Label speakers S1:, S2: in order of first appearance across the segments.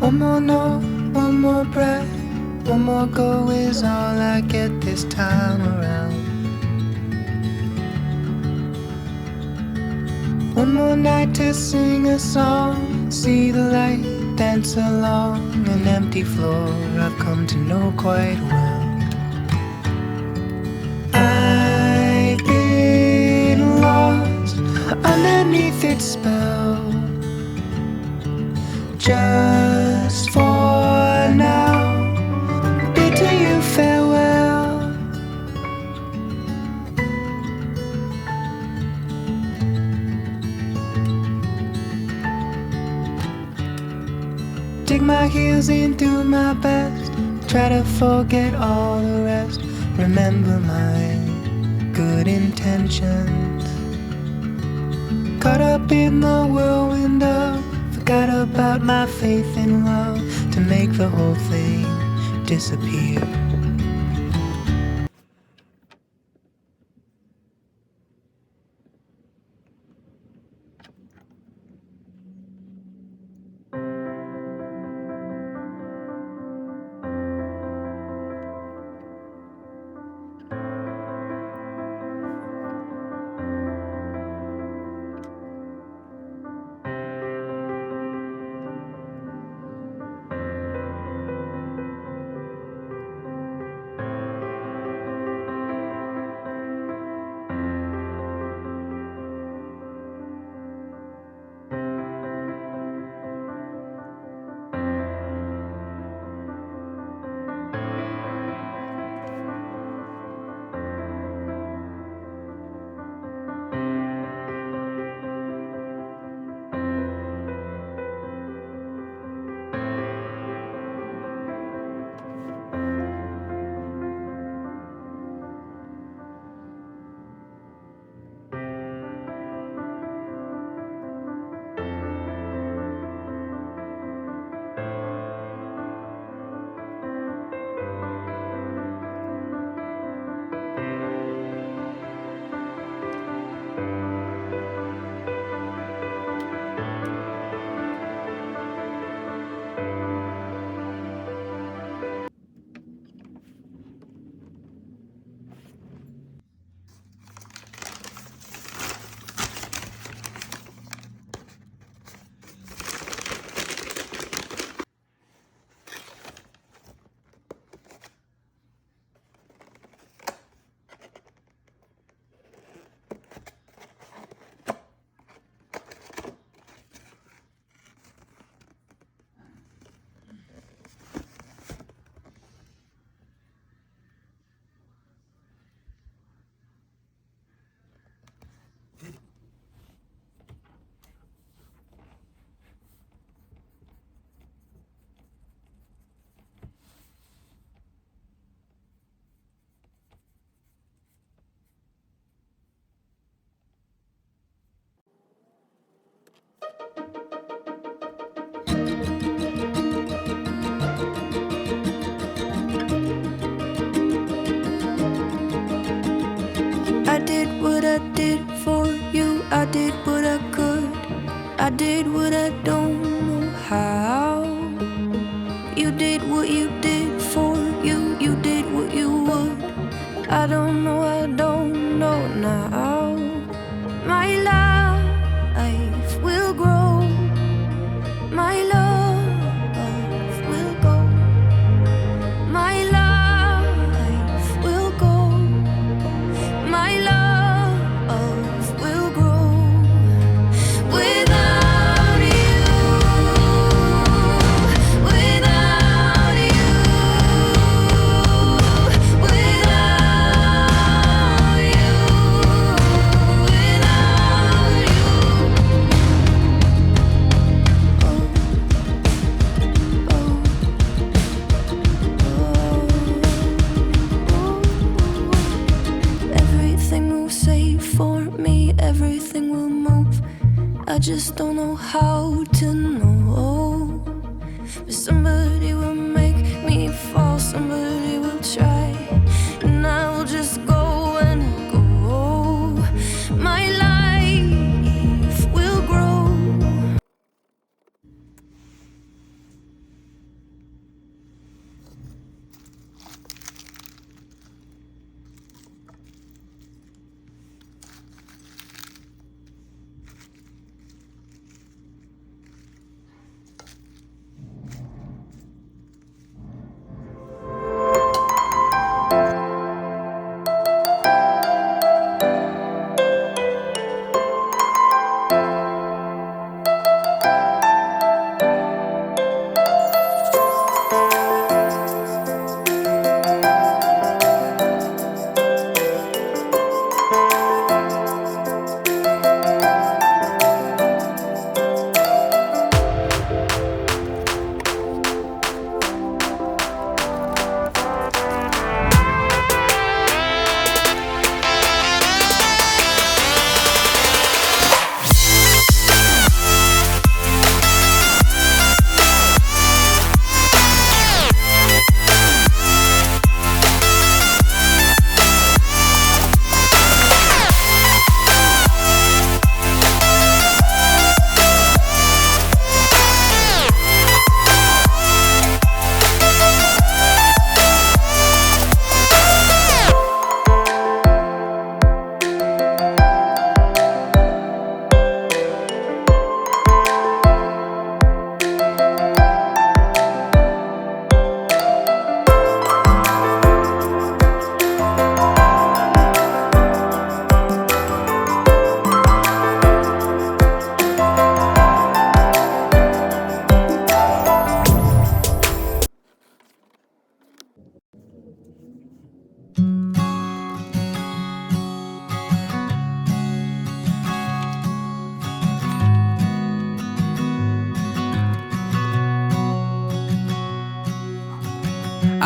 S1: One more note, one more breath, one more go is all I get this time around. One more night to sing a song, see the light, dance along an empty floor I've come to know quite well. I've been lost underneath its spell, just for now, bid to you farewell. Dig my heels in, do my best, try to forget all the rest. Remember my good intentions. Caught up in the whirlwind of, forgot about my faith in love to make the whole thing disappear.
S2: I did what I did for you, I did what I could, I did what I don't know how. You did what you did for you, you did what you would. I don't know now. My life will grow, my love will go, my life will go, my love will grow. Without you, without you, without you, without you. Everything will say for me, everything will move. I just don't know how to know. But somebody will make me fall, somebody will try, and I will just go and go. My life will grow.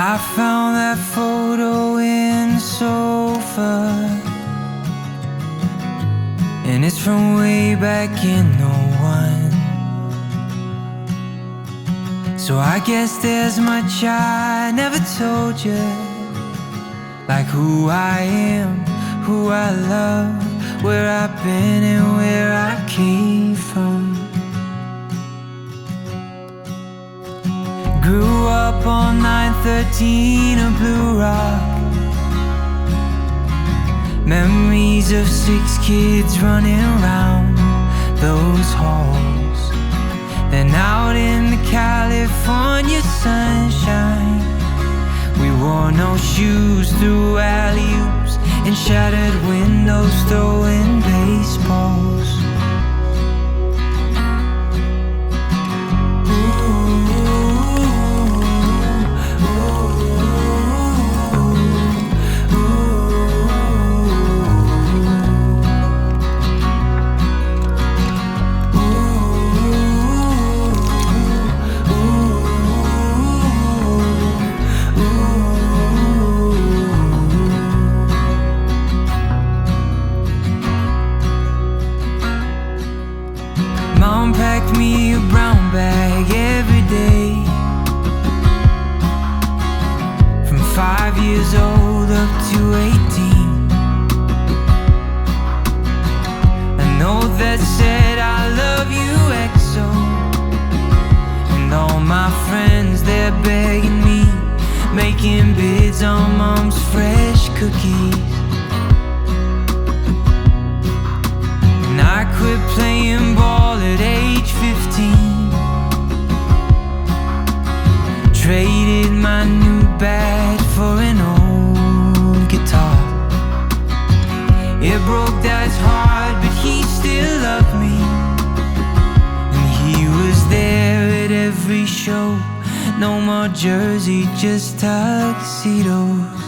S1: I found that photo in the sofa, and it's from way back in '01. So I guess there's much I never told you, like who I am, who I love, where I've been and where I came from. Grew up on 913 of Blue Rock, memories of 6 kids running around those halls. Then out in the California sunshine, we wore no shoes through alley-oops and shattered windows, throwing baseballs. Mom packed me a brown bag every day, from 5 years old up to 18. A note that said I love you XO, and all my friends, they're begging me, making bids on Mom's fresh cookies. And I quit playing ball at age 15, traded my new bat for an old guitar. It broke Dad's heart, but he still loved me, and he was there at every show. No more jersey, just tuxedos.